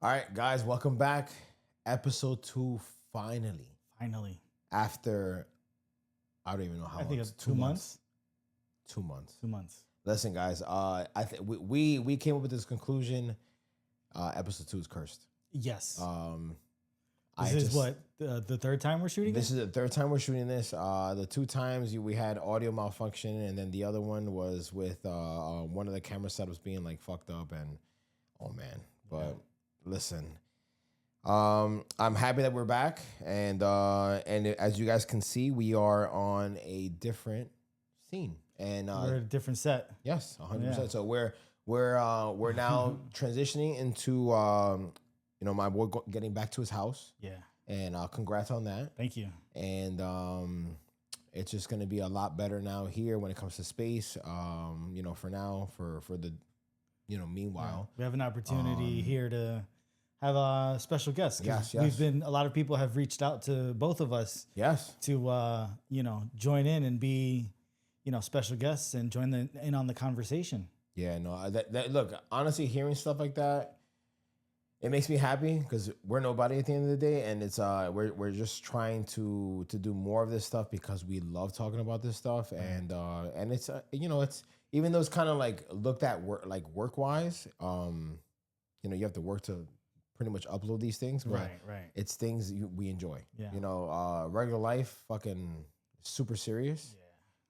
All right, guys, welcome back. Episode 2, finally. Finally. After, I don't even know how long. I think it's 2 months. 2 months. 2 months. Listen, guys, we came up with this conclusion. Episode 2 is cursed. Yes. I This is just- what, the third time we're shooting This it? is the third time we're shooting this. The 2 times we had audio malfunction, and then the other one was with one of the camera setups being like fucked up, and oh man. But listen, I'm happy that we're back, and as you guys can see, we are on a different scene, and We're at a different set. yes, 100%. Yeah. So we're now transitioning into my boy getting back to his house. Yeah. And congrats on that. Thank you. And it's just going to be a lot better now here when it comes to space. For now, for the, meanwhile. We have an opportunity here to have a special guest. 'Cause Yes. a lot of people have reached out to both of us Yes. to, join in and be, special guests and join in on the conversation. Yeah, no, look, honestly, hearing stuff like that, it makes me happy because we're nobody at the end of the day, and it's we're just trying to do more of this stuff because we love talking about this stuff, and it's it's even though it's kind of like looked at work wise, you have to work to pretty much upload these things, but Right. it's things we enjoy. Yeah. Regular life, fucking super serious.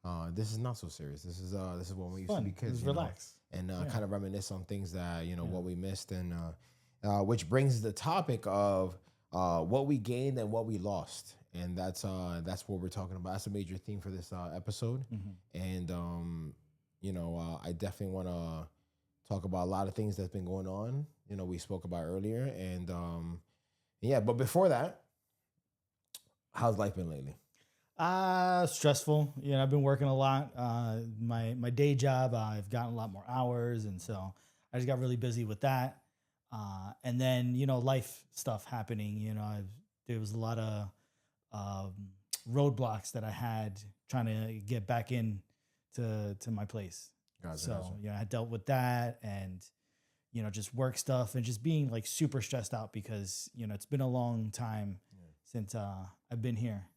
Yeah. This is not so serious. This is when we used Fun. to be kids. Just relax. And kind of reminisce on things that what we missed, and which brings the topic of what we gained and what we lost, and that's what we're talking about. That's a major theme for this episode, and I definitely want to talk about a lot of things that's been going on. We spoke about earlier, and but before that, how's life been lately? Stressful. I've been working a lot. My day job, I've gotten a lot more hours, and so I just got really busy with that. And then life stuff happening. There was a lot of roadblocks that I had trying to get back in to my place. Gotcha. I dealt with that, and just work stuff, and just being like super stressed out because it's been a long time since I've been here.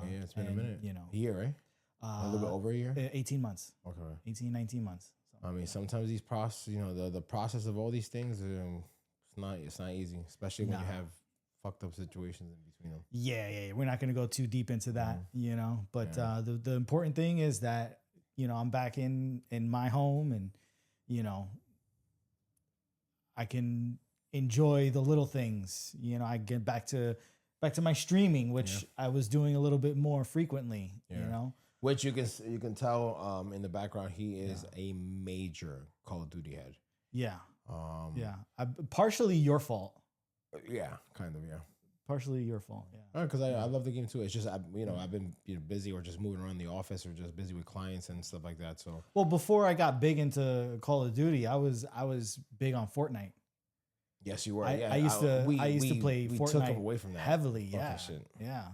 It's been a minute. A year, right? A little bit over a year? 18 months. Okay. 18, 19 months. So, I mean, sometimes these process, the process of all these things, it's not easy, especially when you have fucked up situations in between them. Yeah. We're not going to go too deep into that, but the important thing is that, I'm back in my home, and, I can enjoy the little things. I get back to my streaming, which I was doing a little bit more frequently, Which you can tell in the background, he is a major Call of Duty head. Yeah. Partially your fault. Yeah, kind of, yeah. Partially your fault, yeah. Because I love the game too. It's just I've been busy or just moving around the office or just busy with clients and stuff like that. So well, before I got big into Call of Duty, I was big on Fortnite. yes, you were. I used to play we Fortnite took him away from that heavily. fucking Yeah, shit. yeah.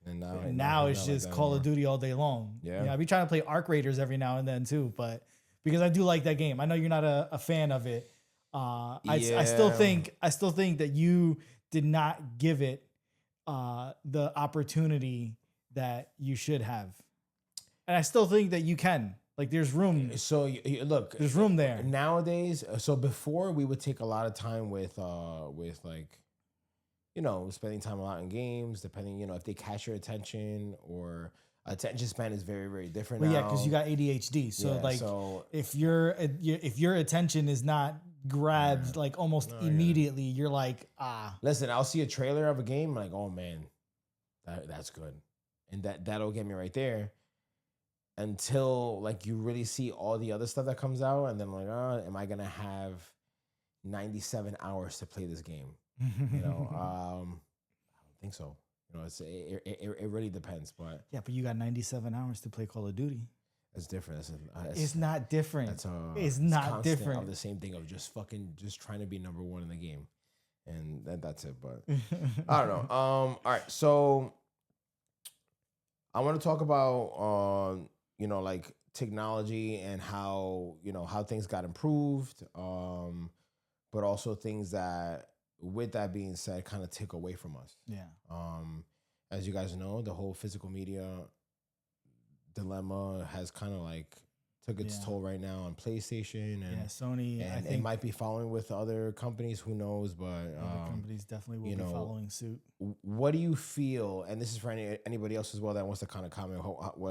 And now it's not just like that Call anymore. of Duty all day long. Yeah. I be trying to play Arc Raiders every now and then too, but because I do like that game. I know you're not a fan of it. I still think that you did not give it the opportunity that you should have, and I still think that you can. Like, there's room. So look, There's room there. nowadays. So before we would take a lot of time with like, spending time a lot in games, depending, if they catch your attention, or attention span is very, very different Well, now. yeah, because you got ADHD. So if your attention is not grabbed like almost immediately, you're like, Listen, I'll see a trailer of a game, like, oh man, that's good, and that'll get me right there. Until like you really see all the other stuff that comes out, and then like, am I gonna have 97 hours to play this game? I don't think so. It really depends, but yeah, but you got 97 hours to play Call of Duty. it's different. It's not different. It's not constant different. Of the same thing of just trying to be number one in the game, and that's it. But I don't know. All right, so I want to talk about like technology and how things got improved, but also things that with that being said, kind of take away from us. Yeah. As you guys know, the whole physical media dilemma has kind of like took its toll right now on PlayStation and Sony. and I it think might be following with other companies. Who knows? But other companies definitely will be following suit. what do you feel? And this is for anybody else as well that wants to kind of comment.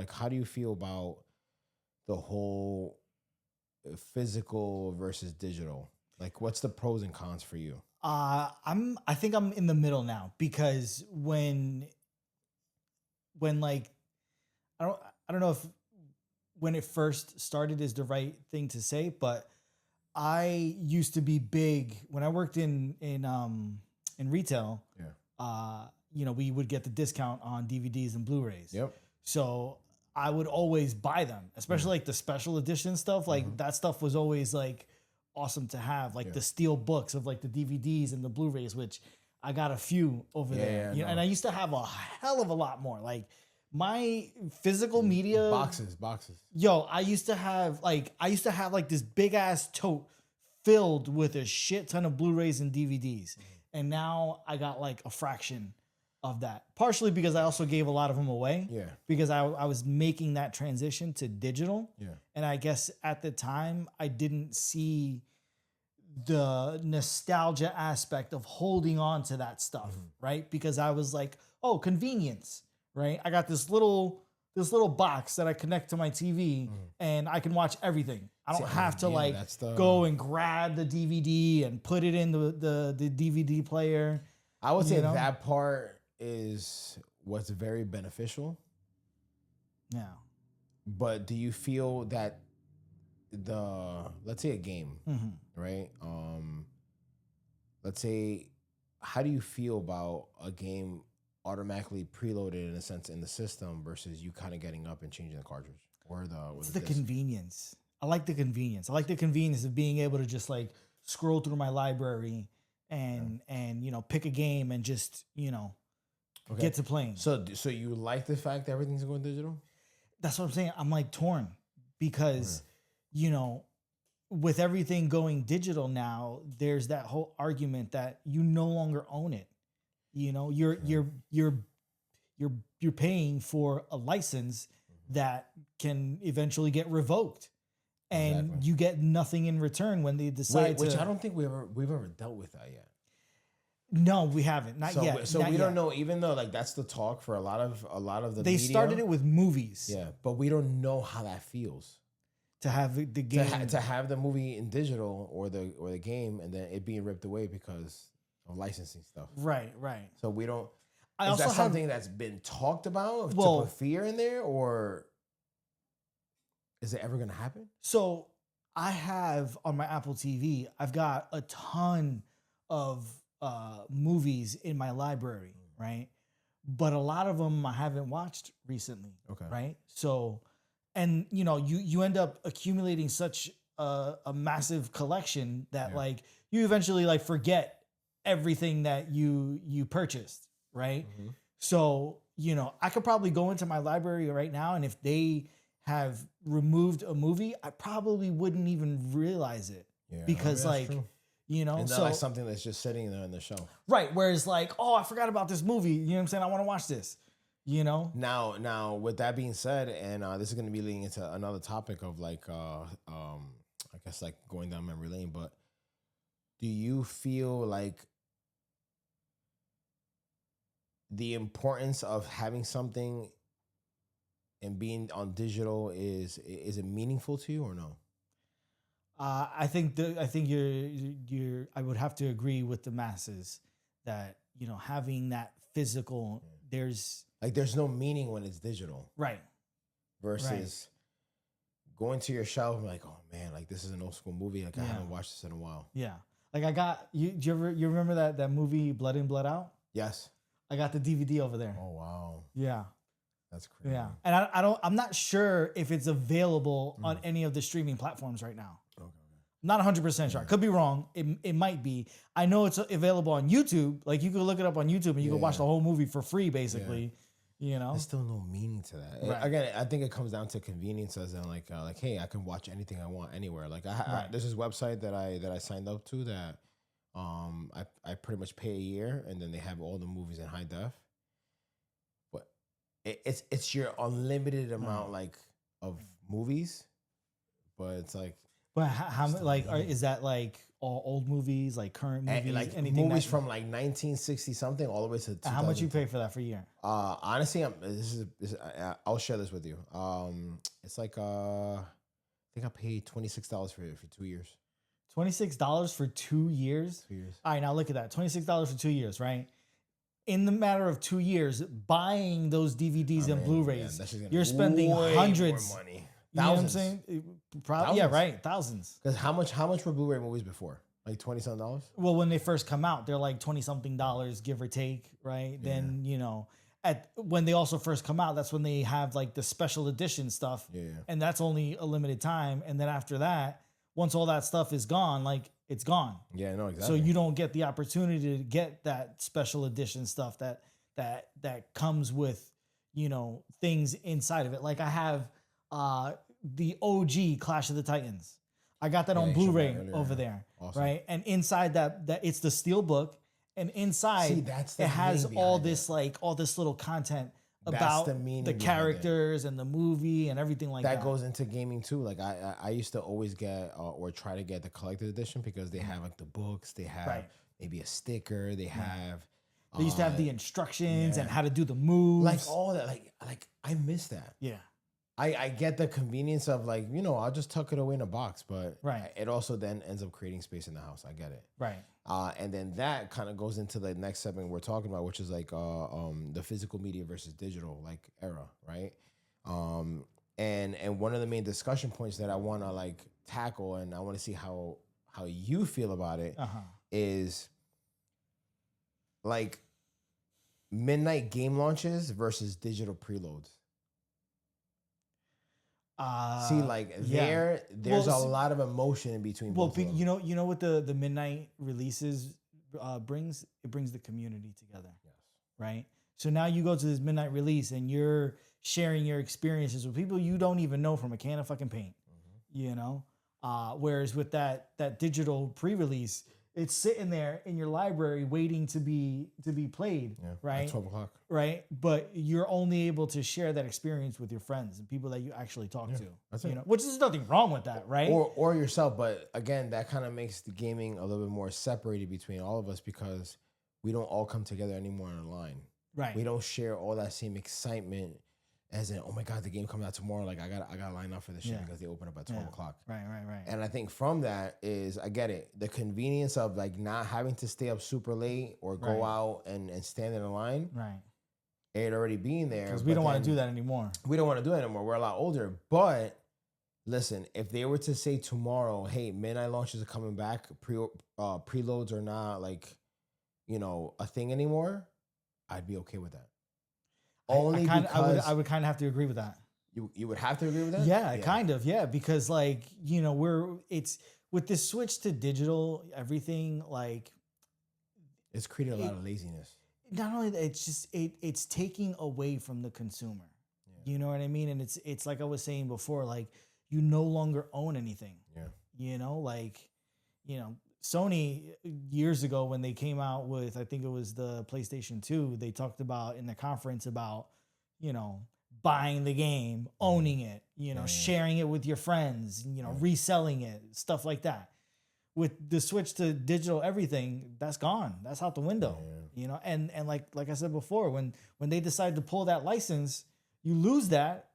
How do you feel about the whole physical versus digital? Like, what's the pros and cons for you? I think I'm in the middle now, because when like I don't know if when it first started is the right thing to say, but I used to be big when I worked in retail. Yeah. We would get the discount on DVDs and Blu-rays. Yep. So I would always buy them, especially like the special edition stuff. Like that stuff was always like awesome to have, like the steel books of like the DVDs and the Blu-rays, which I got a few over there. And I used to have a hell of a lot more. Like my physical media boxes. Yo, I used to have like this big ass tote filled with a shit ton of Blu-rays and DVDs. And now I got like a fraction of that. Partially because I also gave a lot of them away. Yeah. Because I was making that transition to digital. Yeah. And I guess at the time I didn't see the nostalgia aspect of holding on to that stuff, right? Because I was like, oh, convenience, right? I got this little box that I connect to my TV and I can watch everything. I don't have to go and grab the DVD and put it in the DVD player. I would say that part is what's very beneficial. Yeah. But do you feel that let's say a game, right? Let's say, how do you feel about a game automatically preloaded in a sense in the system versus you kind of getting up and changing the cartridge or the convenience. I like the convenience. I like the convenience of being able to just like scroll through my library and pick a game and just get to playing. So you like the fact that everything's going digital? That's what I'm saying. I'm like torn because with everything going digital now, there's that whole argument that you no longer own it. You're paying for a license that can eventually get revoked, and you get nothing in return when they decide. Which I don't think we've ever dealt with that yet. No, we haven't. Not yet. So we don't know, even though like that's the talk for a lot of the They media. started it with movies. Yeah, but we don't know how that feels to have the game to have the movie in digital or the game and then it being ripped away because of licensing stuff. Right. So we don't. I is also that something that's been talked about to put fear in there, or is it ever going to happen? So I have on my Apple TV, I've got a ton of movies in my library, right? But a lot of them I haven't watched recently. Okay. Right. So, and you end up accumulating such a massive collection that like you eventually like forget everything that you purchased. Right. So, I could probably go into my library right now, and if they have removed a movie, I probably wouldn't even realize it because like, true. And so like something that's just sitting there on the shelf. Right. Whereas like, oh, I forgot about this movie. You know what I'm saying? I want to watch this, Now, with that being said, and this is going to be leading into another topic of like, I guess like going down memory lane, but do you feel like the importance of having something and being on digital is it meaningful to you or no? I think I would have to agree with the masses that having that physical there's no meaning when it's digital, right? Versus going to your shelf and like, oh man, like this is an old school movie, like I haven't watched this in a while. Yeah, like I got you. Do you remember that movie Blood In Blood Out? Yes, I got the DVD over there. Oh wow, yeah. That's crazy. Yeah, and I'm not sure if it's available on any of the streaming platforms right now. Okay. Not 100% sure. Could be wrong. It might be. I know it's available on YouTube. Like you can look it up on YouTube and you can watch the whole movie for free, basically. There's still no meaning to that. Right. Again, I think it comes down to convenience, as in like hey, I can watch anything I want anywhere. Like there's this website that I signed up to that I pretty much pay a year, and then they have all the movies in high def. But it's your unlimited amount like of movies, but it's like But how still like limited. is that like all old movies, like current movies, like anything movies that, from like 1960 something all the way to how much you 2000. pay for that for a year? Honestly, I'll share this with you. It's like I think I paid $26 for it for 2 years. $26 for 2 years. 2 years. All right, now look at that. $26 for 2 years, right? In the matter of 2 years, buying those DVDs and Blu-rays, that's just gonna you're be spending way hundreds. more money. You know what I'm Thousands. saying? Probably, yeah, Thousands. right. Thousands. Because how much were Blu-ray movies before? Like $20-something. Well, when they first come out, they're like 20 something dollars, give or take, right? Then, when they also first come out, that's when they have like the special edition stuff. Yeah. And that's only a limited time. And then after that, once all that stuff is gone, like it's gone. Yeah, no, So exactly. you don't get the opportunity to get that special edition stuff that comes with, things inside of it. Like I have the OG Clash of the Titans. I got that on you showed me Blu-ray that earlier, over yeah. there, Awesome. right? And inside that it's the steel book, and inside See, that's the it has thing all behind this all this little content That's about the meaning the behind it. characters and the movie and everything like that. that goes into gaming too. Like I used to always get or try to get the collector's edition because they have like the books, they have Right. maybe a sticker, they have They used to have the instructions and how to do the moves. like all that. Like I miss that. yeah. I get the convenience of like, I'll just tuck it away in a box, but Right. it also then ends up creating space in the house. I get it. Right. And then that kind of goes into the next segment we're talking about, which is like the physical media versus digital like era, right? And one of the main discussion points that I want to like tackle, and I want to see how you feel about it, is like midnight game launches versus digital preloads. See, like yeah. there's Well, a lot of emotion in between. Well, both of them. you know what the midnight releases brings? It brings the community together. Yes. Right? So now you go to this midnight release and you're sharing your experiences with people you don't even know from a can of fucking paint. Whereas with that digital pre-release, it's sitting there in your library waiting to be played, right? At 12 o'clock. Right? But you're only able to share that experience with your friends and people that you actually talk to. That's it. Which is nothing wrong with that, right? Or yourself, but again, that kind of makes the gaming a little bit more separated between all of us because we don't all come together anymore online. Right. We don't share all that same excitement as in, oh my God, the game comes out tomorrow. Like I got to line up for this shit because they open up at 12 o'clock. Right. And I think from that is, I get it, the convenience of like not having to stay up super late or go out and stand in a line. Right. It already being there. Because we don't want to do that anymore. We don't want to do that anymore. We're a lot older. But listen, if they were to say tomorrow, hey, midnight launches are coming back, preloads are not like, a thing anymore, I'd be okay with that. Only because I would kind of have to agree with that. You would have to agree with that? Yeah, kind of. Yeah, because like, it's with this switch to digital, everything like it's created a lot of laziness. Not only that, it's just it's taking away from the consumer. Yeah. You know what I mean? And it's like I was saying before, like you no longer own anything. Yeah. Sony years ago when they came out with, I think it was the PlayStation 2, they talked about in the conference about, buying the game, owning it, sharing it with your friends, reselling it, stuff like that. With the switch to digital everything, that's gone. That's out the window. And like I said before, when they decide to pull that license, you lose that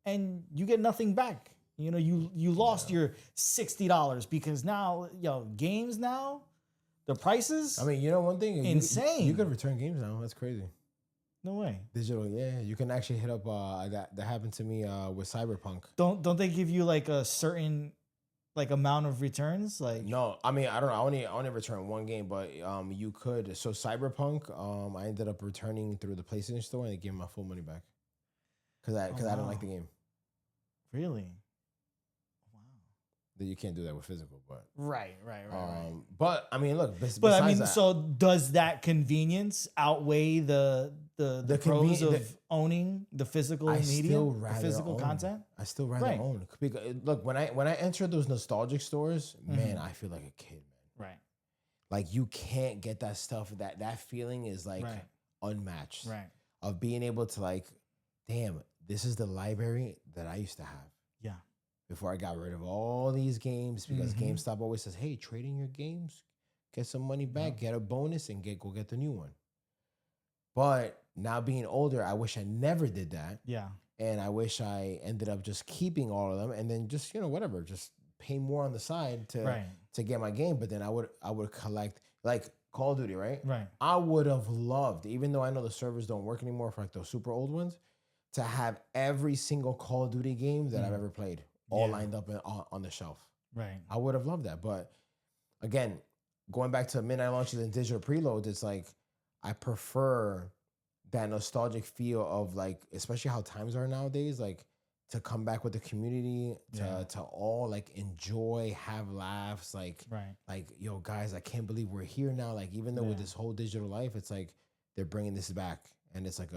and you get nothing back. You lost your $60 because now, games now, the prices. I mean, one thing, insane. You could return games now. That's crazy. No way. Digital, yeah. You can actually hit up. That happened to me with Cyberpunk. Don't they give you like a certain like amount of returns? Like no, I mean I don't know. I only returned one game, but you could. So Cyberpunk, I ended up returning through the PlayStation Store and they gave me my full money back because I didn't like the game. Really? That you can't do that with physical, but right. But I mean, look, but I mean, so does that convenience outweigh the pros of owning the physical media, the physical content? I still rather own. Because look, when I enter those nostalgic stores, man, I feel like a kid, man. Right. like you can't get that stuff. That feeling is like Right. unmatched. Right. Of being able to like, damn, this is the library that I used to have Yeah. before I got rid of all these games, because Mhm. GameStop always says, hey, trade in your games, get some money back, get a bonus, and go get the new one. But now being older, I wish I never did that. Yeah. And I wish I ended up just keeping all of them and then just, whatever, just pay more on the side Right. to get my game. But then I would collect like Call of Duty, right? Right. I would have loved, even though I know the servers don't work anymore for like those super old ones, to have every single Call of Duty game that I've ever played all Yeah. lined up on the shelf. Right. I would have loved that. But again, going back to midnight launches and digital preloads, it's like I prefer that nostalgic feel of like, especially how times are nowadays, like to come back with the community, to all like enjoy, have laughs, like Right. like yo guys, I can't believe we're here now. Like even though with this whole digital life, it's like they're bringing this back, and it's like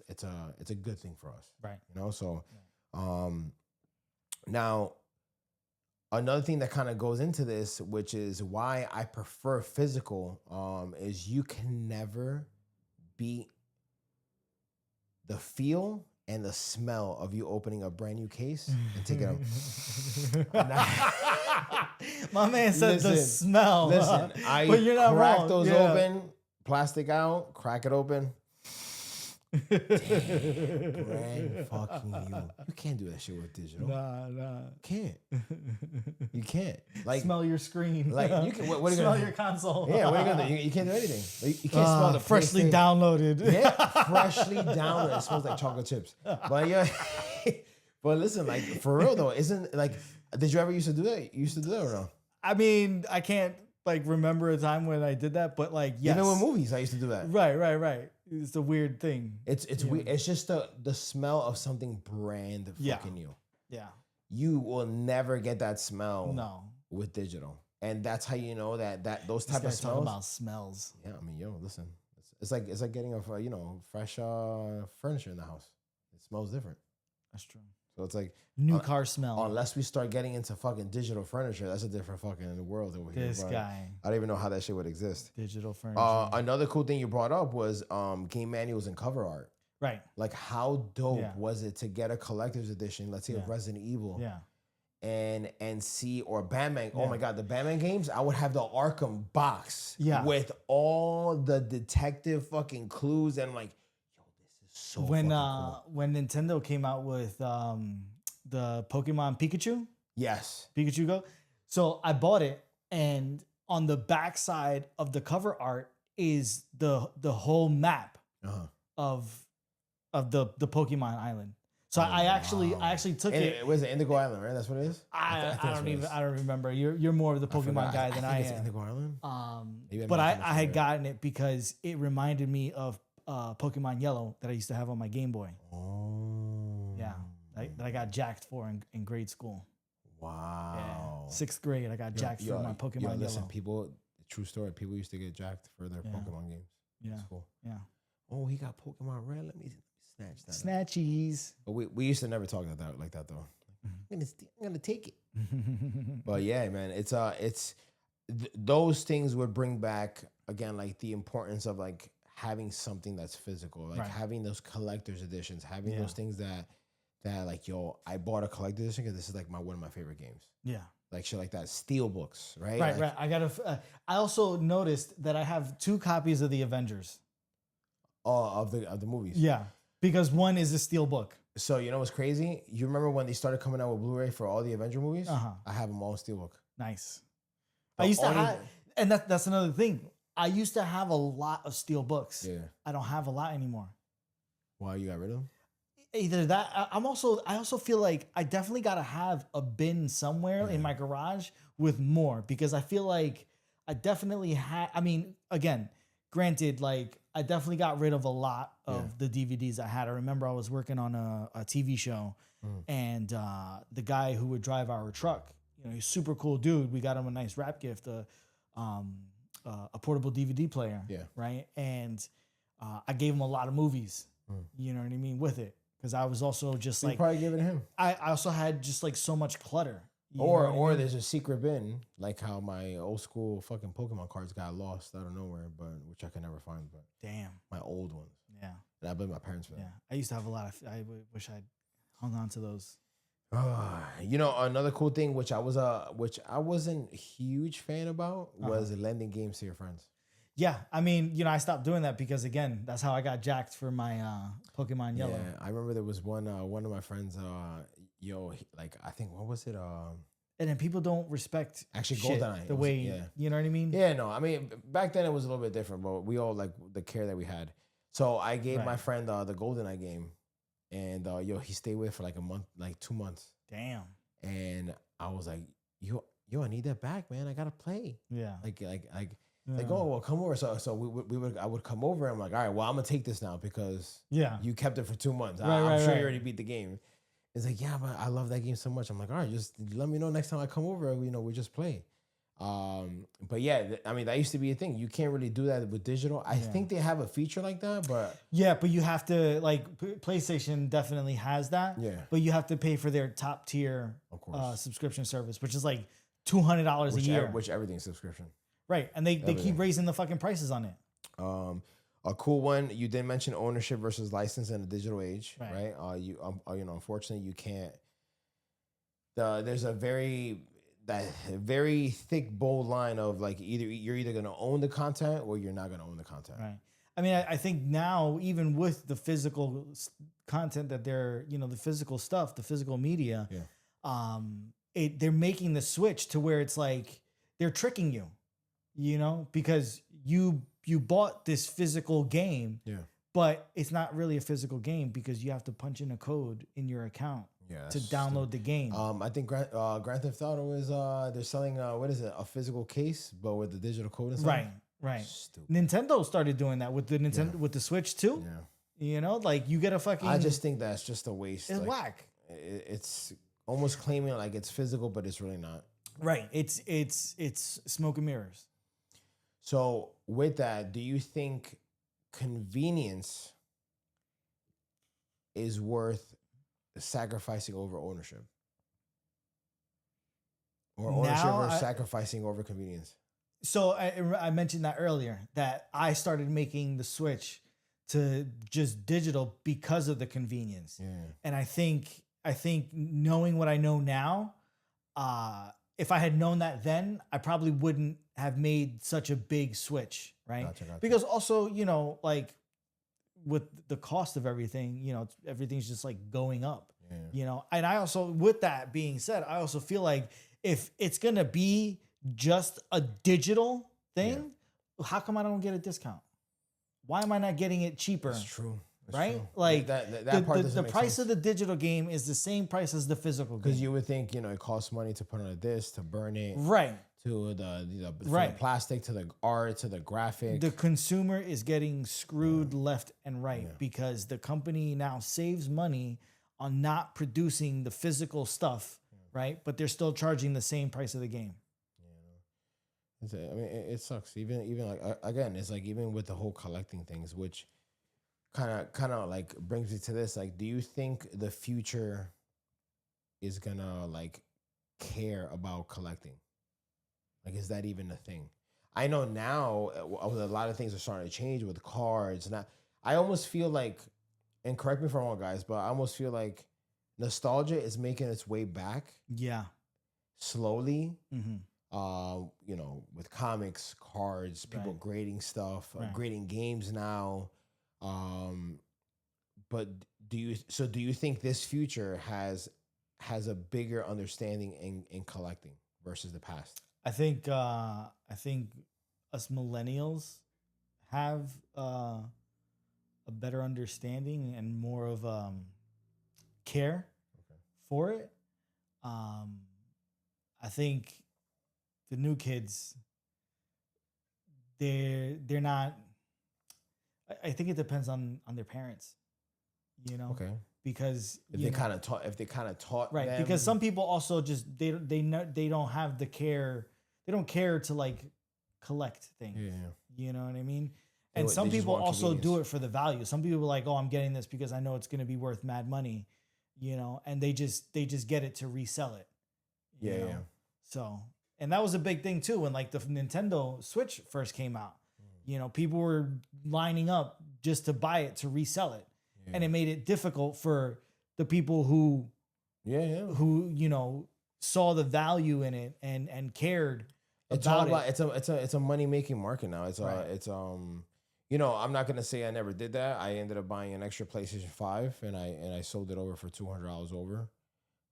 it's a good thing for us, Right. So now another thing that kind of goes into this, which is why I prefer physical, is you can never beat the feel and the smell of you opening a brand new case and taking out. My man said the smell. Listen, I but you're not crack wrong. those open, plastic out, crack it open. Damn, brand fucking new. You can't do that shit with digital. Nah. Can't. You can't. Like smell your screen. Like you can. What are you smell gonna your console. Yeah, what are you gonna do? You can't do anything. Like, you can't smell the freshly PlayStation. downloaded. Yeah, freshly downloaded. It smells like chocolate chips. But yeah, but listen, like for real though, isn't like? Did you ever used to do that? You used to do that or no? I mean, I can't like remember a time when I did that, but like yes. Even with movies, I used to do that. Right. It's a weird thing. It's weird. It's just the smell of something brand fucking new. Yeah. You will never get that smell with digital, and that's how you know that those type of talk smells. about smells. Yeah, I mean, yo, listen, it's like getting a fresh furniture in the house. It smells different. That's true. So it's like new car smell. Unless we start getting into fucking digital furniture, that's a different fucking world over here. This guy. I don't even know how that shit would exist. Digital furniture. Another cool thing you brought up was game manuals and cover art. Right. Like how dope was it to get a collector's edition, let's say of Resident Evil. Yeah. And see, or Batman. Oh my God, the Batman games, I would have the Arkham box with all the detective fucking clues, and like, yo, this is so cool. When Nintendo came out with the Pokemon Pikachu. Yes. Pikachu Go. So I bought it, and on the back side of the cover art is the whole map of the Pokemon Island. So I actually took it. Was it Indigo Island, right? That's what it is. I don't remember. You're more of the Pokemon guy than I am. Indigo Island. But I had gotten it because it reminded me of Pokemon Yellow that I used to have on my Game Boy. Oh. Yeah, that I got jacked for in grade school. Wow. Yeah. 6th grade, I got jacked for my Pokemon listen, Yellow. people. True story. People used to get jacked for their Pokemon games. Yeah. That's cool. Yeah. Oh, he got Pokemon Red. Let me snatch that. Snatchies. But we used to never talk like that though. I'm gonna take it. But yeah, man, it's those things would bring back again like the importance of like having something that's physical, like having those collector's editions, having those things that like, yo, I bought a collector's edition because this is like one of my favorite games. Yeah. Like shit like that, steel books, right? Right. I also noticed that I have 2 copies of the Avengers. Of the movies. Yeah, because one is a steel book. So you know what's crazy? You remember when they started coming out with Blu-ray for all the Avenger movies? I have them all in steelbook. Nice. I used to have, and that's another thing. I used to have a lot of steel books. Yeah. I don't have a lot anymore. Why you got rid of them? Either that, I also feel like I definitely got to have a bin somewhere in my garage with more, because I feel like I definitely had. I mean, again, granted, like I definitely got rid of a lot of the DVDs I had. I remember I was working on a TV show, and the guy who would drive our truck, he's a super cool dude. We got him a nice wrap gift, a portable DVD player, right? And I gave him a lot of movies, you know what I mean, with it. Because I was also just you probably give it to him. I also had just like so much clutter. You know what I Or mean? there's a secret bin, like how my old school fucking Pokemon cards got lost out of nowhere, but which I can never find. But Damn. my old ones, Yeah. and I blame my parents for Yeah. that. I used to have a lot of. Wish I'd hung on to those. Another cool thing which I wasn't a huge fan about was lending games to your friends. Yeah, I mean, I stopped doing that because again, that's how I got jacked for my Pokemon Yellow. Yeah, I remember there was one of my friends. Like I think what was it? And then people don't respect Actually, shit GoldenEye. the It was- way yeah. you know what I mean. Yeah, no, I mean back then it was a little bit different, but we all like the care that we had. So I gave my Right. friend the GoldenEye game, and he stayed with it for like a month, like 2 months, Damn. and I was like, I need that back, man. I gotta play. Yeah. Like, oh well, come over. So I would come over. And I'm like, all right, well, I'm gonna take this now because Yeah. you kept it for 2 months. Right, I'm right, sure right. you already beat the game. It's like, yeah, but I love that game so much. I'm like, all right, just let me know next time I come over. We just play. But yeah, I mean, that used to be a thing. You can't really do that with digital. I think they have a feature like that, but Yeah, but you have to PlayStation definitely has that. Yeah. But you have to pay for their top tier Of course. subscription service, which is like $200 a year. which everything's subscription. Right. And they Everything. keep raising the fucking prices on it. A cool one. You did mention ownership versus license in the digital age, Right. right? Unfortunately, you can't. There's a very thick, bold line of like you're either gonna own the content or you're not gonna own the content. Right. I mean, I think now, even with the physical content that they're, the physical stuff, the physical media, they're making the switch to where it's like they're tricking you, because you bought this physical game, Yeah. but it's not really a physical game because you have to punch in a code in your account to download the game. I think Grand Theft Auto is they're selling what is it, a physical case but with the digital code inside. Right. Stupid. Nintendo started doing that with the Nintendo with the Switch too. Yeah. Like you get a fucking. I just think that's just a waste. It's like, whack. It's almost claiming like it's physical, but it's really not. Right. It's smoke and mirrors. So with that, do you think convenience is worth sacrificing over ownership? Or ownership versus sacrificing over convenience? So I mentioned that earlier, that I started making the switch to just digital because of the convenience. Yeah. And I think knowing what I know now, if I had known that then, I probably wouldn't have made such a big switch, right? Gotcha. Because also, like with the cost of everything, everything's just like going up, and I also, with that being said, I also feel like if it's going to be just a digital thing, how come I don't get a discount? Why am I not getting it cheaper? That's true. Right? True. Like that part the price of the digital game is the same price as the physical game. Because you would think, it costs money to put on a disc, to burn it, right? To the Right. plastic, to the art, to the graphic. The consumer is getting screwed left and right because the company now saves money on not producing the physical stuff, right? But they're still charging the same price of the game. I mean, it sucks. Even like again, it's like even with the whole collecting things, which kind of like brings me to this. Like, do you think the future is gonna like care about collecting? Like, is that even a thing? I know now a lot of things are starting to change with cards. And I almost feel like, and correct me if I'm wrong, guys, but I almost feel like nostalgia is making its way back. Yeah. Slowly. Mm-hmm. With comics, cards, people grading stuff, grading games now. But do you think this future has a bigger understanding in collecting versus the past? I think us millennials have a better understanding and more of care for it. I think the new kids, they're not. I think it depends on their parents, Okay. Because if they kind of taught right, them, because some people also just they don't have the care. They don't care to like collect things. Yeah. You know what I mean? And some they just people want also do convenience. it for the value. Some people are like, oh, I'm getting this because I know it's going to be worth mad money, and they just get it to resell it, You Yeah, know? yeah. So, and that was a big thing too when like the Nintendo Switch first came out. You know, people were lining up just to buy it to resell it, and it made it difficult for the people Yeah. who you know saw the value in it and cared It's all about about it. it's a money making market now. Right. It's you know, I'm not gonna say I never did that. I ended up buying an extra PlayStation 5 and I sold it over for $200 over.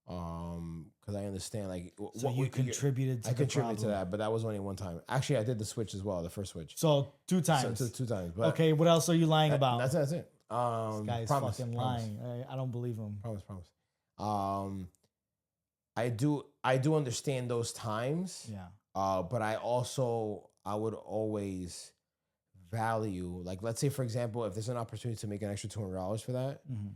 Because I understand like So you contributed to I the contributed to problem. that, but that was only one time. Actually, I did the Switch as well, the first Switch. So two So, times. two times. But Okay, what else are you lying about? that's it. This guy's Promise, fucking promise, lying. I don't believe him. promise. Um, I do understand those times. Yeah. But I would always value, like, let's say for example, if there's an opportunity to make an extra $200 for that, Mm-hmm.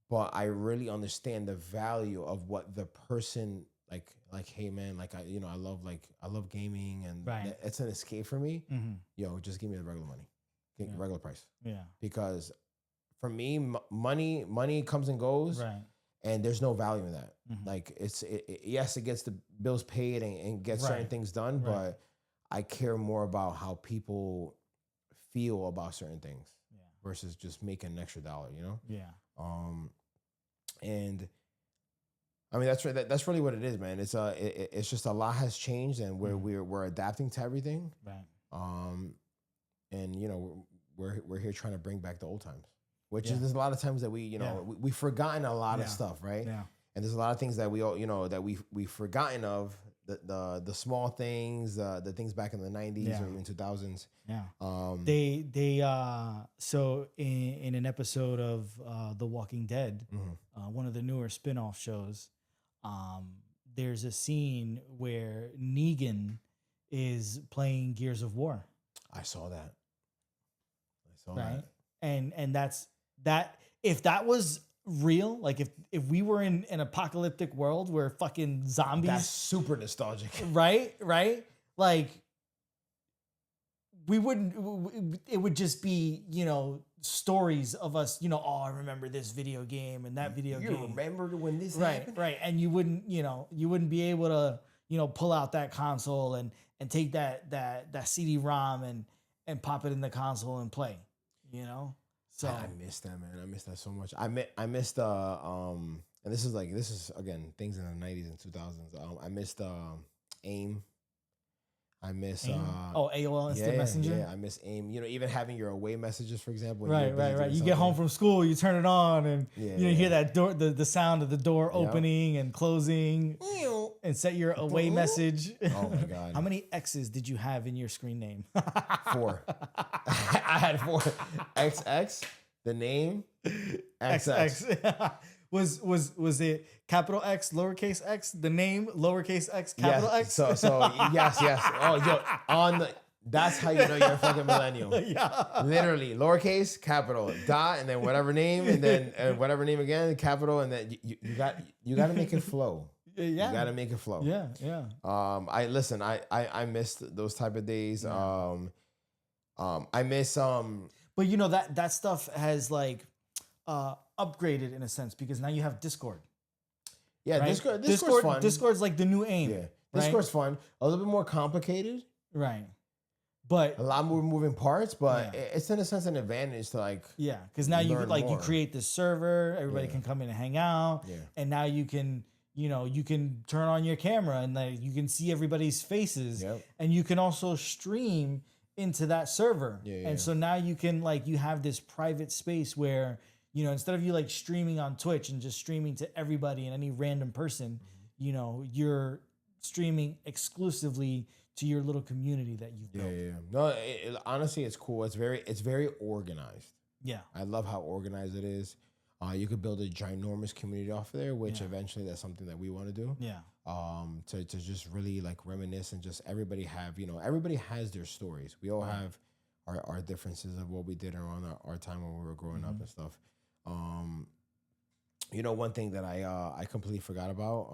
but I really understand the value of what the person like. Hey man, like I love gaming and Right. it's an escape for me. Mm-hmm. Yo, just give me the regular money, regular price, Yeah. because for me, money comes and goes. Right. And there's no value in that. Mhm. Like yes, it gets the bills paid and gets certain Right. things done, Right. but I care more about how people feel about certain things Yeah. versus just making an extra dollar, you know? Yeah. And I mean that's really what it is, man. It's just a lot has changed and we're adapting to everything. Right. And you know, we're here trying to bring back the old times. Which Yeah. is there's a lot of times that we've forgotten a lot of Yeah. stuff, right? Yeah. And there's a lot of things that we all that we've forgotten of, the small things, the things back in the 90s Yeah. or even 2000s. Yeah. They So in an episode of The Walking Dead, Mhm. one of the newer spin-off shows, there's a scene where Negan is playing Gears of War. I saw that. Right. And that's that. If that was real, like if we were in an apocalyptic world where fucking zombies, That's super nostalgic. right, like we wouldn't. It would just be stories of us. Oh, I remember this video game and that video You game. remember when this Right, happened? right, and you wouldn't be able to pull out that console and take that CD-ROM and pop it in the console and play. So I missed that, man. I missed that so much. I missed and this is again things in the 90s and 2000s. I missed AIM. I miss AIM? AOL Instant Messenger. Yeah, I miss AIM. Even having your away messages, for example. Right. You get home from school, you turn it on, and you hear that door, the sound of the door opening and closing, and set your away message. Oh my god! How many X's did you have in your screen name? 4. I had 4. XX, the name, XX. Was it capital X, lowercase x, the name, lowercase x, capital X? So yes. Oh, yo, that's how you know you're a fucking millennial. Yeah. Literally, lowercase, capital, dot, and then whatever name, and then whatever name again, capital, and then you got to make it flow. Yeah. You got to make it flow. Yeah. I missed those type of days. Yeah. I miss But that stuff has like upgraded in a sense because now you have Discord. Yeah, right? Discord's fun. Discord's like the new AIM. Yeah, right? Discord's fun. A little bit more complicated. Right. But a lot more moving parts, but it's in a sense an advantage to because now you more. you create this server, everybody can come in and hang out, and now you can turn on your camera and you can see everybody's faces, and you can also stream into that server, and so now you can you have this private space where instead of you streaming on Twitch and just streaming to everybody and any random person, you're streaming exclusively to your little community that you've built. Yeah. No, honestly, it's cool. It's very organized. Yeah. I love how organized it is. You could build a ginormous community off there, which eventually that's something that we want to do. Yeah. To just really reminisce and just everybody has their stories. We all have our differences of what we did around our time when we were growing up and stuff. One thing that I completely forgot about,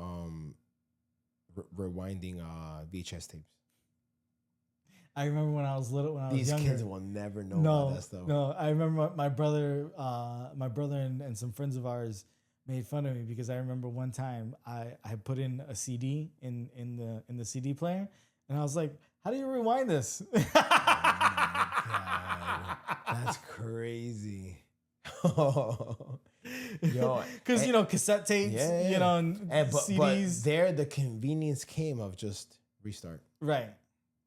rewinding VHS tapes. I remember when I was little, when I was younger. These kids will never know about that stuff. No, I remember my brother and some friends of ours, made fun of me because I remember one time I put in a CD in the CD player, and I was like, "How do you rewind this?" God, that's crazy. Yo, Because cassette tapes, yeah. and And but CDs. there the convenience came of just restart, Right,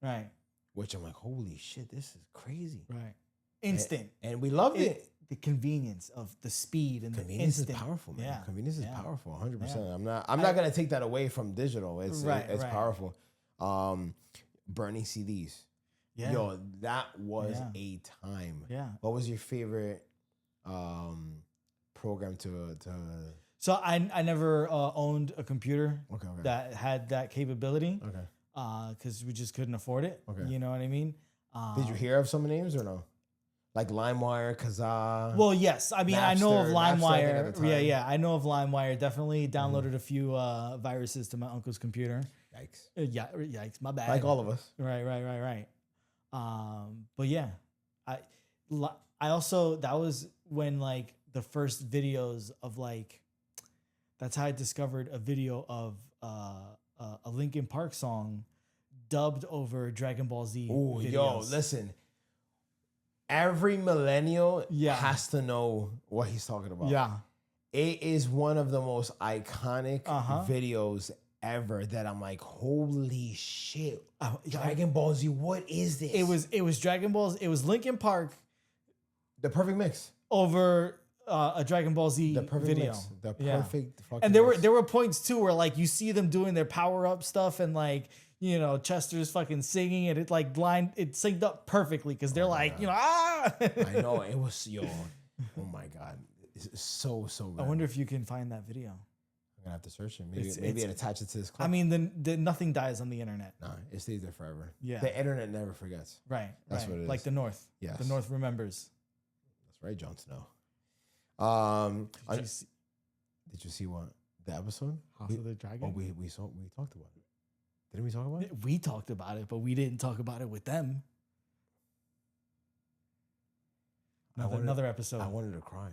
right, which I'm like, holy shit, this is crazy. right. Instant. And we loved it. The convenience of the speed and Convenience the instant. is powerful, man. Yeah, Convenience is yeah. powerful, 100%. Yeah. I'm not gonna take that away from digital. It's Right, it's right. powerful. Burning CDs. Yeah. Yo, that was Yeah. a time. Yeah. What was your favorite program to So I never owned a computer okay. that had that capability Okay. because we just couldn't afford it. Okay. You know what I mean? Did you hear of some names or no? Like LimeWire, Kazaa. Well, yes. I mean, I know of Napster, I think, LimeWire. at the Yeah, time. yeah. I know of LimeWire. Definitely downloaded a few viruses to my uncle's computer. Yikes. Yeah, yikes. My bad. Like all of us. Right. But yeah, I also, that was when like the first videos of like, that's how I discovered a video of a Linkin Park song dubbed over Dragon Ball Z. Oh, videos. yo, listen. Every millennial Yeah. has to know what he's talking about. Yeah. It is one of the most iconic Uh-huh. videos ever that I'm like, holy shit. Oh, yeah. Dragon Ball Z, what is this? It was Dragon Balls. It was Linkin Park the perfect mix. over a Dragon Ball Z The perfect video. mix. The Yeah. perfect fucking And mix. there were points too where like you see them doing their power up stuff and like Chester's fucking singing and it like it synced up perfectly because they're like ah. I know it was oh my god, it's so good. I wonder if you can find that video. I'm gonna have to search it. Maybe It's- it attach it to this clip. I mean, then nothing dies on the internet. nah, it stays there forever. Yeah. The internet never forgets. Right. That's right. what it Like is. the North. Yes. The North remembers. That's right, Jon Snow. Did you see what the episode? House of the Dragon? We talked about it. Didn't we talk about it? We talked about it, but we didn't talk about it with them. Another episode. I wanted to cry.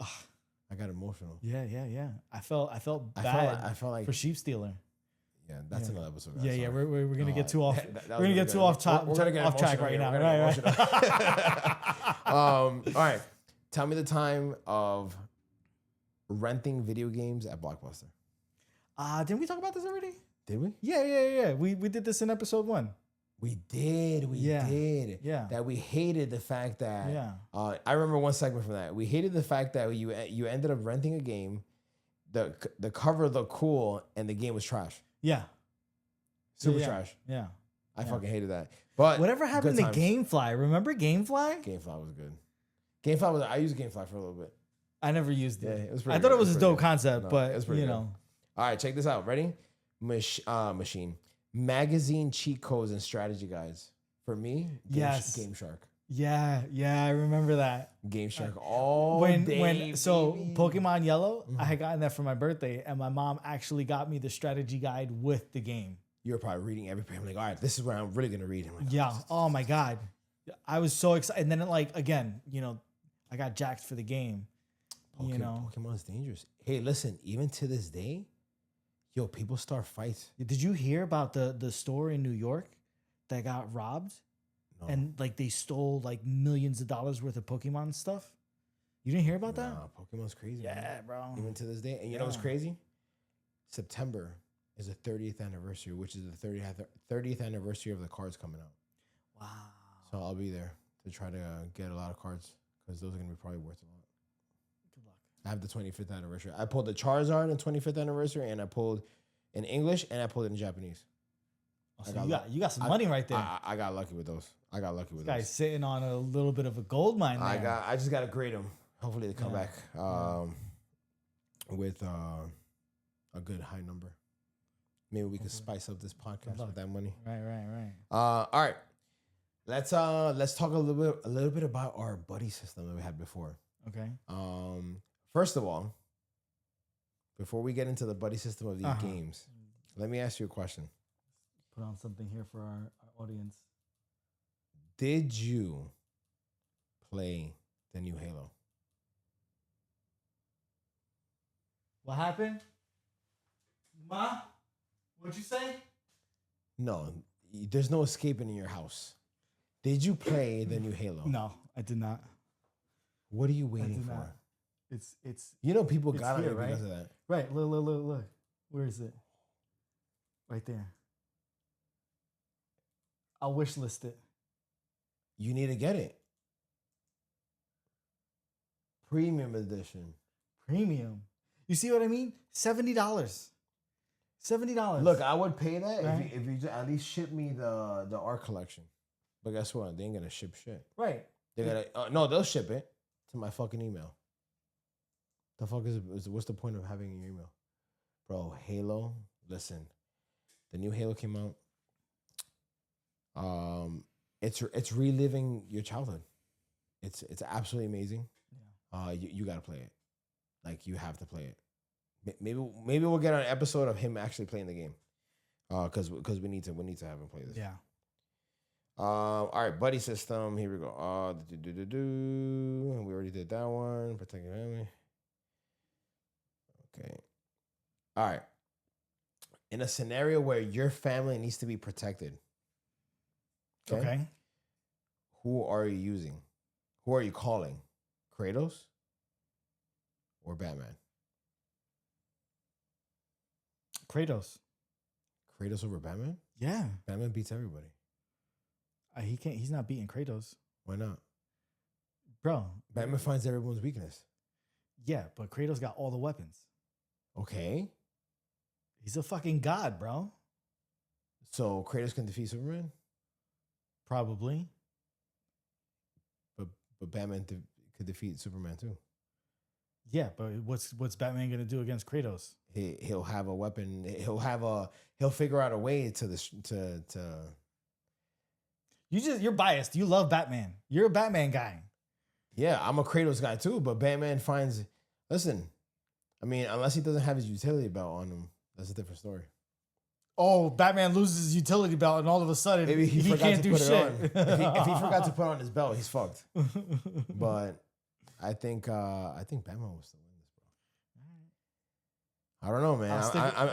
I got emotional. Yeah. I felt I bad. felt like for Sheep Stealer. Yeah, that's another episode. Yeah, Sorry. we're gonna get too off. That We're was gonna get really too good. off top. We're gonna get off track emotional right here. now. We're gonna Right. get all right. Tell me the time of renting video games at Blockbuster. Didn't we talk about this already? Did we? Yeah. We did this in episode 1. We did. We did. Yeah. That we hated the fact that. Yeah. I remember one segment from that. We hated the fact that you ended up renting a game, the cover looked cool and the game was trash. Yeah. Super Yeah. trash. Yeah. I fucking hated that. But Whatever happened good to times. GameFly? Remember GameFly? GameFly was good. GameFly was. I used GameFly for a little bit. I never used it. Yeah, it was I pretty thought good. it was a pretty dope good. concept, No, but it was pretty good. know. All right, check this out. Ready? Machine. Magazine cheat codes and strategy guides. For me, Yes. Game Shark. Yeah, I remember that. Game Shark all when day, when so baby. Pokemon Yellow, I had gotten that for my birthday, and my mom actually got me the strategy guide with the game. You were probably reading every page. I'm like, all right, this is where I'm really gonna read. I'm like, Yeah. Oh my god, I was so excited. And then again, I got jacked for the game. Pokemon's dangerous. Hey, listen, even to this day, yo, people start fights. Did you hear about the store in New York that got robbed? No. And like they stole like millions of dollars worth of Pokemon stuff? You didn't hear about that? Nah, Pokemon's crazy. man. Yeah, bro. Even to this day. And you know what's Yeah. crazy? September is the 30th anniversary, which is the 30th anniversary of the cards coming out. Wow. So I'll be there to try to get a lot of cards because those are going to be probably worth a lot. Good luck. I have the 25th anniversary. I pulled the Charizard in 25th anniversary, and I pulled in English, and I pulled it in Japanese. So got you got some money right there. I got lucky with those. This guy's sitting on a little bit of a gold mine there. I just got to grade them. Hopefully they come back with a good high number. Maybe we could spice up this podcast with that money. Right. All right. Let's talk a little bit about our buddy system that we had before. Okay. First of all, before we get into the buddy system of these games, let me ask you a question. Put on something here for our audience. Did you play the new Halo? What happened? Ma? What'd you say? No, there's no escaping in your house. Did you play the new Halo? No, I did not. What are you waiting for? Not. It's You know people it's got on here, it right? because of that. Right. Look. Where is it? Right there. I'll wish list it. You need to get it. Premium edition. Premium. You see what I mean? $70. $70. Look, I would pay that Right. if you at least ship me the art collection. But guess what? They ain't gonna ship shit. Right. They gotta no, they'll ship it to my fucking email. The fuck what's the point of having your email, bro? Halo. Listen, the new Halo came out. It's reliving your childhood. It's absolutely amazing. Yeah. You gotta play it. Like you have to play it. Maybe we'll get an episode of him actually playing the game. Because we need to have him play this. Yeah. All right, buddy system. Here we go. We already did that one. Protect your family. Okay. All right. In a scenario where your family needs to be protected. Okay. Who are you using? Who are you calling? Kratos or Batman? Kratos. Kratos over Batman? Yeah. Batman beats everybody. He can't. He's not beating Kratos, Why not? bro. Batman finds everyone's weakness. Yeah, but Kratos got all the weapons. Okay. He's a fucking god, bro. So Kratos can defeat Superman, Probably. but Batman could defeat Superman too. Yeah, but what's Batman gonna do against Kratos? He'll have a weapon. He'll figure out a way to. You're biased. You love Batman. You're a Batman guy. Yeah, I'm a Kratos guy too, but Batman finds. Listen, I mean, unless he doesn't have his utility belt on him, that's a different story. Oh, Batman loses his utility belt, and all of a sudden Maybe he forgot can't to do put shit. it on. If he forgot to put on his belt, he's fucked. But I think Batman will still win this, bro. I don't know, man.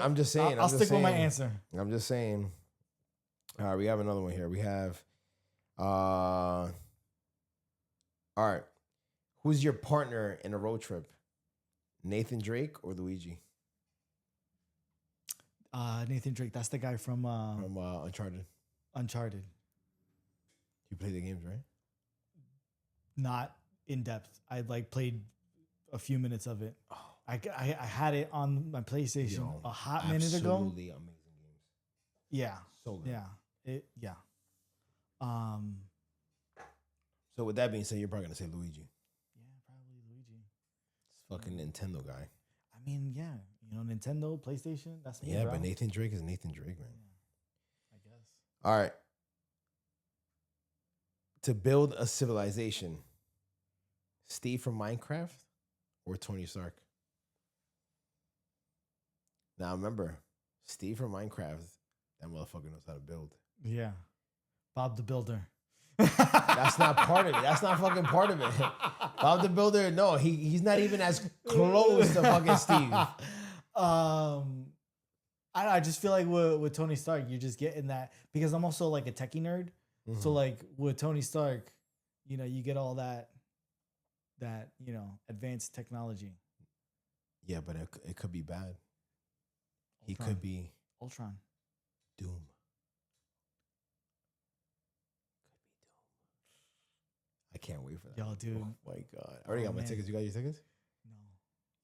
I'm just saying. I'll stick with my answer. I'm just saying. All right, we have another one here. We have, all right. Who's your partner in a road trip? Nathan Drake or Luigi? Nathan Drake. That's the guy from Uncharted. Uncharted. You play the games, right? Not in depth. I played a few minutes of it. Oh. I had it on my PlayStation a hot minute ago. Absolutely amazing games. Yeah. So good. Yeah. So with that being said, you're probably gonna say Luigi. Yeah, probably Luigi. It's fucking Nintendo guy. I mean, yeah, Nintendo, PlayStation. That's me, Yeah, bro. but Nathan Drake is Nathan Drake, man. Yeah, I guess. All right. To build a civilization, Steve from Minecraft or Tony Stark? Now remember, Steve from Minecraft, that motherfucker knows how to build. Yeah, Bob the Builder. That's not part of it. That's not fucking part of it. Bob the Builder, no, he's not even as close to fucking Steve. I just feel like with Tony Stark, you're just getting that because I'm also like a techie nerd. Mm-hmm. So like with Tony Stark, you get all that advanced technology. Yeah, but it could be bad. He Ultron. could be Ultron. Doom. I can't wait for that. Yo, dude. Oh my god. I already got my man. tickets. You got your tickets?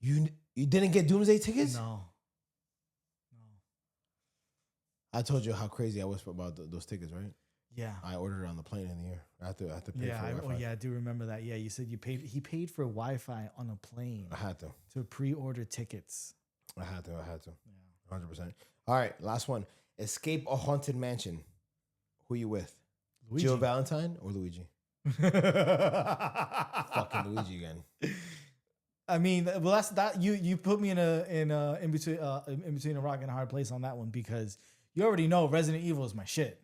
No. You didn't get Doomsday tickets? No. I told you how crazy I was about those tickets, right? Yeah. I ordered it on the plane in the air. I have to pay Yeah. for Wi-Fi. I do remember that. Yeah. You said he paid for Wi-Fi on a plane I had to. pre-order tickets. I had to. Yeah. 100%. All right, last one. Escape a haunted mansion. Who you with? Luigi. Jill Valentine or Luigi? Fucking Luigi again. I mean, well, that's that. You put me in between a rock and a hard place on that one because you already know Resident Evil is my shit.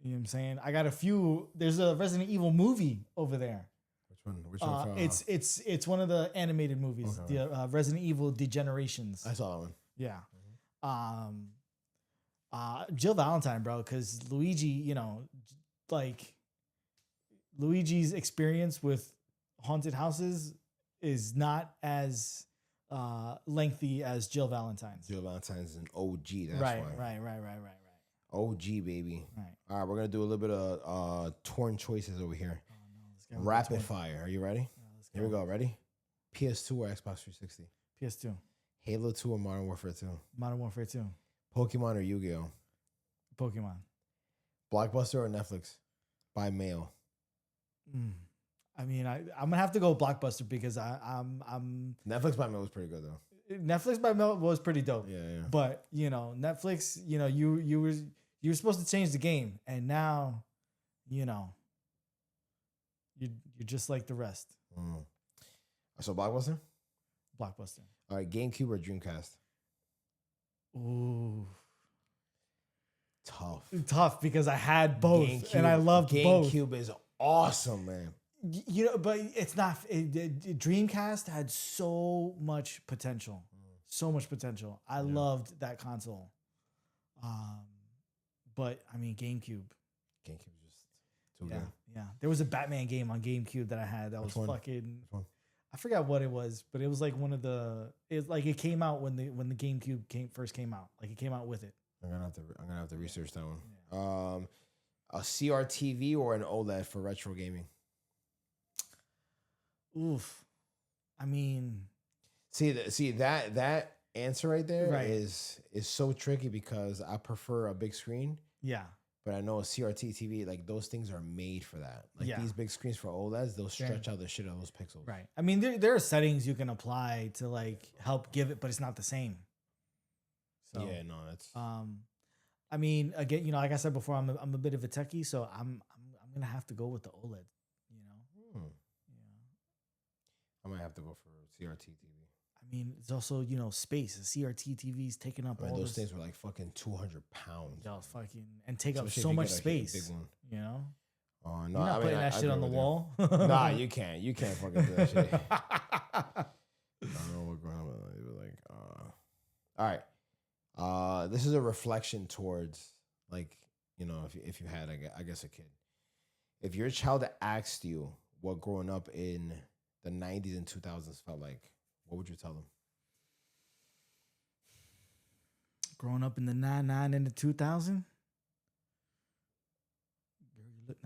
You know what I'm saying? I got a few. There's a Resident Evil movie over there. Which Which one? From, it's one of the animated movies, Okay. the Resident Evil Degenerations. I saw that one. Yeah. Jill Valentine, bro, because Luigi, like Luigi's experience with haunted houses is not as lengthy as Jill Valentine's. Jill Valentine's an OG. That's Right. why. OG, baby. Right. All right, we're gonna do a little bit of torn choices over here. Oh, no, let's go with Rapid the fire. Are you ready? let's Here we go. Ready? PS2 or Xbox 360? PS2, Halo 2 or Modern Warfare 2? Modern Warfare 2, Pokemon or Yu-Gi-Oh? Pokemon. Blockbuster or Netflix? By mail. I mean, I'm gonna have to go Blockbuster because I'm Netflix by mail was pretty good though. Netflix by mail was pretty dope. Yeah. But Netflix, you were supposed to change the game, and now, you're just like the rest. So Blockbuster? Blockbuster. All right, GameCube or Dreamcast? Ooh, Tough. because I had both, and I loved both. GameCube is awesome, man. But it's not. Dreamcast had so much potential, I loved that console. But I mean, GameCube GameCube is just too Yeah, good. yeah. There was a Batman game on GameCube that I had that Which was one? fucking. Which one? I forgot what it was, but it was like one of the. It came out when the GameCube first came out. Like it came out with it. I'm gonna have to research that one. A CRTV or an OLED for retro gaming? Oof. I mean, See that answer right there Right. is so tricky because I prefer a big screen, yeah, but I know a CRT TV, like those things are made for that. Like Yeah. these big screens for OLEDs, they'll stretch out the shit out of those pixels. right. I mean, there are settings you can apply to like help give it, but it's not the same. So Yeah, no, that's I mean, again, like I said before, I'm a bit of a techie, so I'm gonna have to go with the OLED. Yeah. I might have to go for CRT TV. I mean, it's also space. The CRT TV's taking up I mean, all those this. things were like fucking 200 pounds. Yo, fucking and take up Especially so if you much get a space. big one. You know, Oh no, you're not I mean, putting that I shit on the agree with wall. you. Nah, you can't. You can't fucking do that shit. I don't know what's going on. All right. This is a reflection towards like if you had I guess a kid. If your child asked you what growing up in the 90s and 2000s felt like, what would you tell them? Growing up in the 99 and the 2000. Girl, you look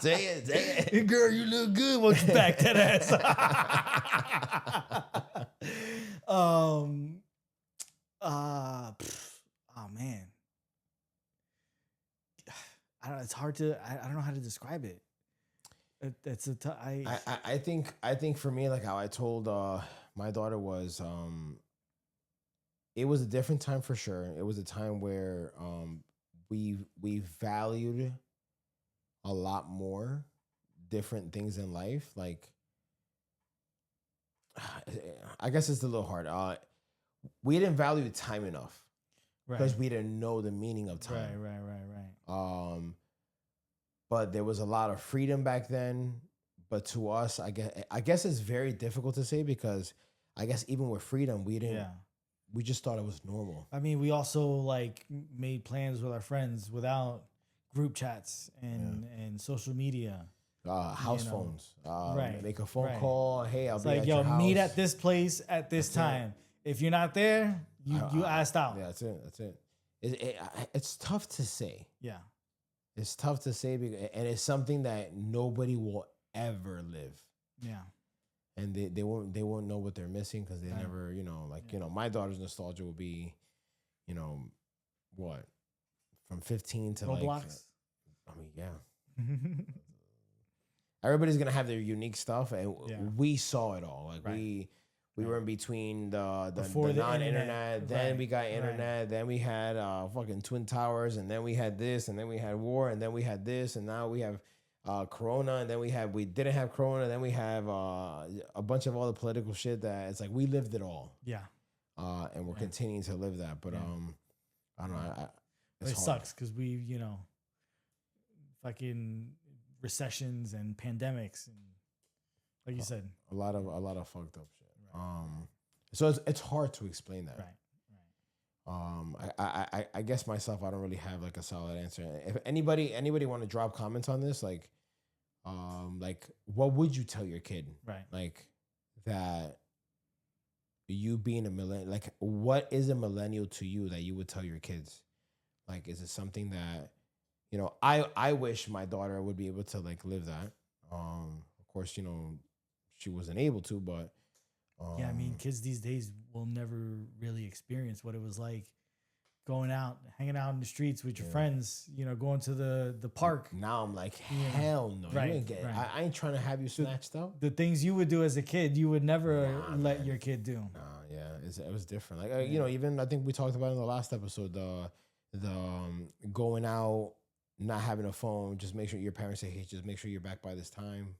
Say it. Girl, you look good. Won't you back that ass? Oh man. I don't. It's hard to. I don't know how to describe it. It's a. I think for me, like how I told my daughter was, it was a different time for sure. It was a time where we valued a lot more different things in life. Like, I guess it's a little hard. We didn't value time enough because we didn't know the meaning of time. Right. But there was a lot of freedom back then. But to us, I guess it's very difficult to say because I guess even with freedom, we didn't. Yeah. We just thought it was normal. I mean, we also like made plans with our friends without group chats and social media. House phones. Make a phone right. call. Hey, I'll It's be like, at yo, your house. meet at this place at this That's it. time. If you're not there, you asked out. Yeah, that's it. It's tough to say. Yeah. It's tough to say, and it's something that nobody will ever live. Yeah. And they won't know what they're missing because they Right. never, my daughter's nostalgia will be, what, from 15 to Roblox. yeah. Everybody's gonna have their unique stuff, and we saw it all. Like Right. we were in between the Before the non-internet, internet. then Right. we got Right. internet, then we had fucking Twin Towers, and then we had this, and then we had war, and then we had this, and now we have Corona, and then we didn't have Corona, then we have a bunch of all the political shit that it's like we lived it all. Yeah. And we're continuing to live that, but I don't know. It sucks because we, fucking recessions and pandemics, and like you said, a lot of fucked up shit. So it's hard to explain that. right. I guess myself, I don't really have like a solid answer. If anybody want to drop comments on this, like what would you tell your kid? Right. Like that you being a millennial, like what is a millennial to you that you would tell your kids? Like, is it something that, I wish my daughter would be able to like live that. Of course, she wasn't able to, but Yeah, I mean, kids these days will never really experience what it was like going out, hanging out in the streets with your friends, going to the park. Now I'm like, hell no. Right, You ain't get, right. I ain't trying to have you snatched up. The things you would do as a kid, you would never let your kid do. Nah, yeah, it was different. Like, even I think we talked about in the last episode, the going out, not having a phone, just make sure your parents say, hey, just make sure you're back by this time.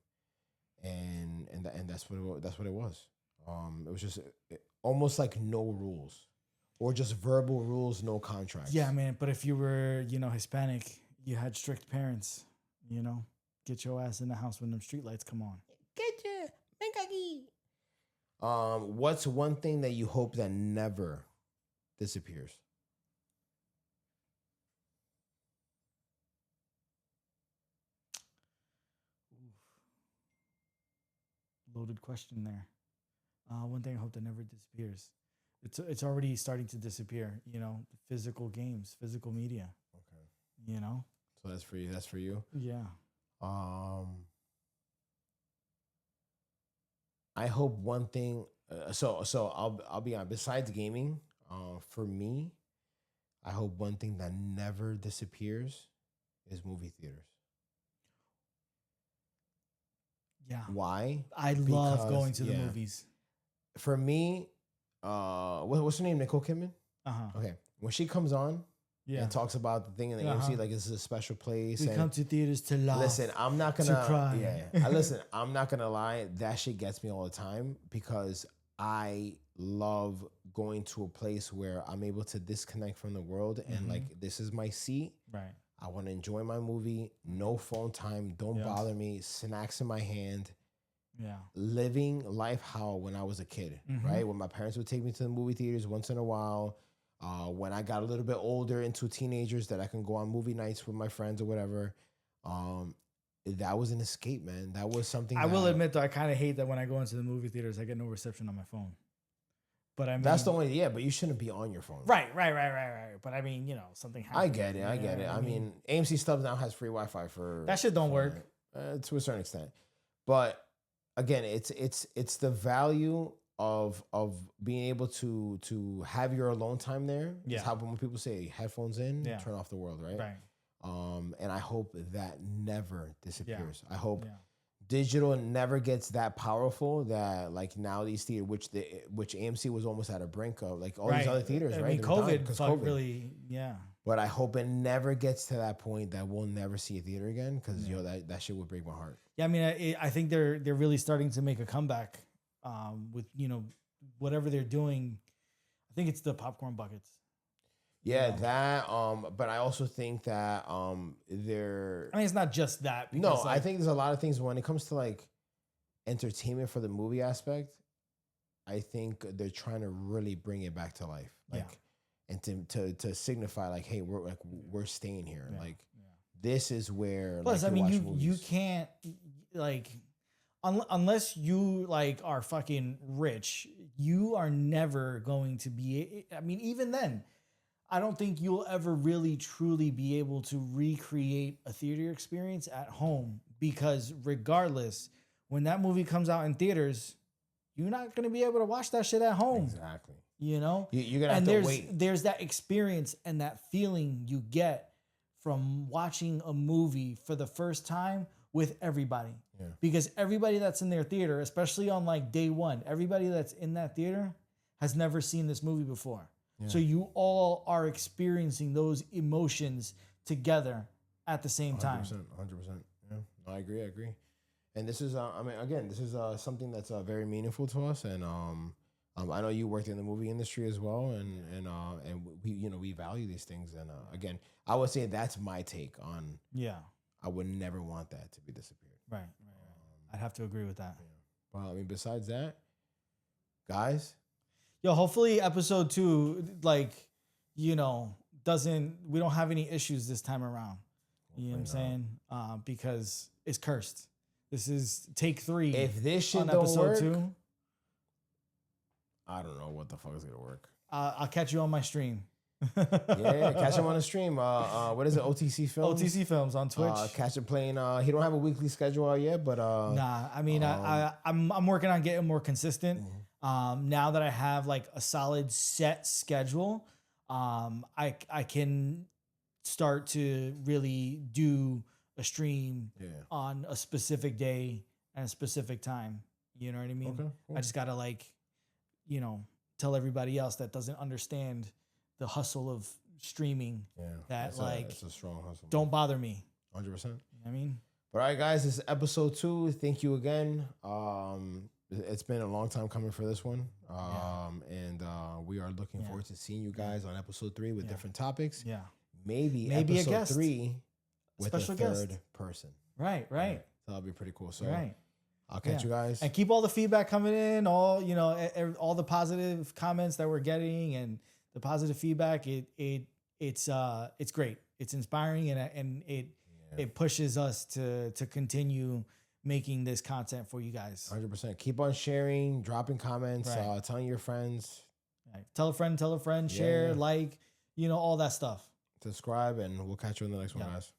And that's what it was. It was just almost like no rules, or just verbal rules, no contracts. Yeah, man. But if you were, Hispanic, you had strict parents. Get your ass in the house when them street lights come on. Get your what's one thing that you hope that never disappears? Loaded question there. One thing I hope that never disappears. It's already starting to disappear. Physical games, physical media. Okay. So that's for you. That's for you. Yeah. I hope one thing. So I'll be honest. Besides gaming, for me, I hope one thing that never disappears is movie theaters. Yeah. Why? I love going to the movies. For me, what's her name? Nicole Kidman. Okay, when she comes on, and talks about the thing in the AMC, like this is a special place. We come to theaters to laugh. Listen, I'm not gonna cry. Yeah. Listen, I'm not gonna lie. That shit gets me all the time because I love going to a place where I'm able to disconnect from the world and like this is my seat. Right. I want to enjoy my movie. No phone time. Don't bother me. Snacks in my hand. Yeah. Living life how when I was a kid, right? When my parents would take me to the movie theaters once in a while. When I got a little bit older into teenagers that I can go on movie nights with my friends or whatever. That was an escape, man. That was something I will admit though, I kind of hate that when I go into the movie theaters, I get no reception on my phone. But I mean, that's the only, but you shouldn't be on your phone. Right. But I mean, something happens. I get it. I mean, AMC Stubs now has free Wi-Fi for that shit don't work to a certain extent. But again, it's the value of being able to have your alone time there. Yeah. It's how when people say headphones in, turn off the world, right? Right. And I hope that never disappears. Yeah. I hope digital never gets that powerful that like now these theaters, which AMC was almost at a brink of, like all these other theaters, right? I mean, COVID really, But I hope it never gets to that point that we'll never see a theater again because that shit would break my heart. Yeah, I mean, I think they're really starting to make a comeback with whatever they're doing. I think it's the popcorn buckets. Yeah, that. But I also think that they're. I mean, it's not just that. No, I think there's a lot of things when it comes to like entertainment for the movie aspect. I think they're trying to really bring it back to life, and to signify like, hey, we're staying here, this is where. Plus, I mean, you can't like. Unless you like are fucking rich, you are never going to be. I mean, even then, I don't think you'll ever really truly be able to recreate a theater experience at home because regardless, when that movie comes out in theaters, you're not going to be able to watch that shit at home. Exactly. You're going to have to wait. There's that experience and that feeling you get from watching a movie for the first time with everybody. Yeah. Because everybody that's in their theater, especially on like day one, everybody that's in that theater has never seen this movie before. Yeah. So you all are experiencing those emotions together at the same time. 100%. Yeah, I agree. And this is, this is something that's very meaningful to us. And I know you worked in the movie industry as well, and we we value these things. And again, I would say that's my take on. Yeah. I would never want that to be disappeared. Right. I'd have to agree with that. Well, I mean, besides that, guys, Yo, hopefully episode 2, like, you know, we don't have any issues this time around. You know what I'm saying? Because it's cursed. This is take 3. if this shit on don't episode work, 2. I don't know what the fuck is gonna work. I'll catch you on my stream. Yeah, catch him on the stream. What is it? OTC Films. OTC Films on Twitch. Catch him playing. He don't have a weekly schedule out yet, but Nah, I mean, I'm working on getting more consistent. Now that I have like a solid set schedule, I can start to really do a stream on a specific day and a specific time. You know what I mean? Okay, cool. I just gotta like, you know, tell everybody else that doesn't understand the hustle of streaming that it's a strong hustle. Don't bother me. 100%. You know what I mean? But all right, guys, this is episode 2. Thank you again. It's been a long time coming for this one. And we are looking forward to seeing you guys on episode 3 with different topics. Yeah. Maybe a episode guest. 3 with Special a third guest. person. Right. So that'll be pretty cool. So Right. I'll catch you guys. And keep all the feedback coming in, all, you know, all the positive comments that we're getting and the positive feedback. It's great. It's inspiring and it pushes us to continue making this content for you guys. 100%. Keep on sharing, dropping comments, telling your friends. Right. Tell a friend, share, like, you know, all that stuff. Subscribe, and we'll catch you in the next one, guys.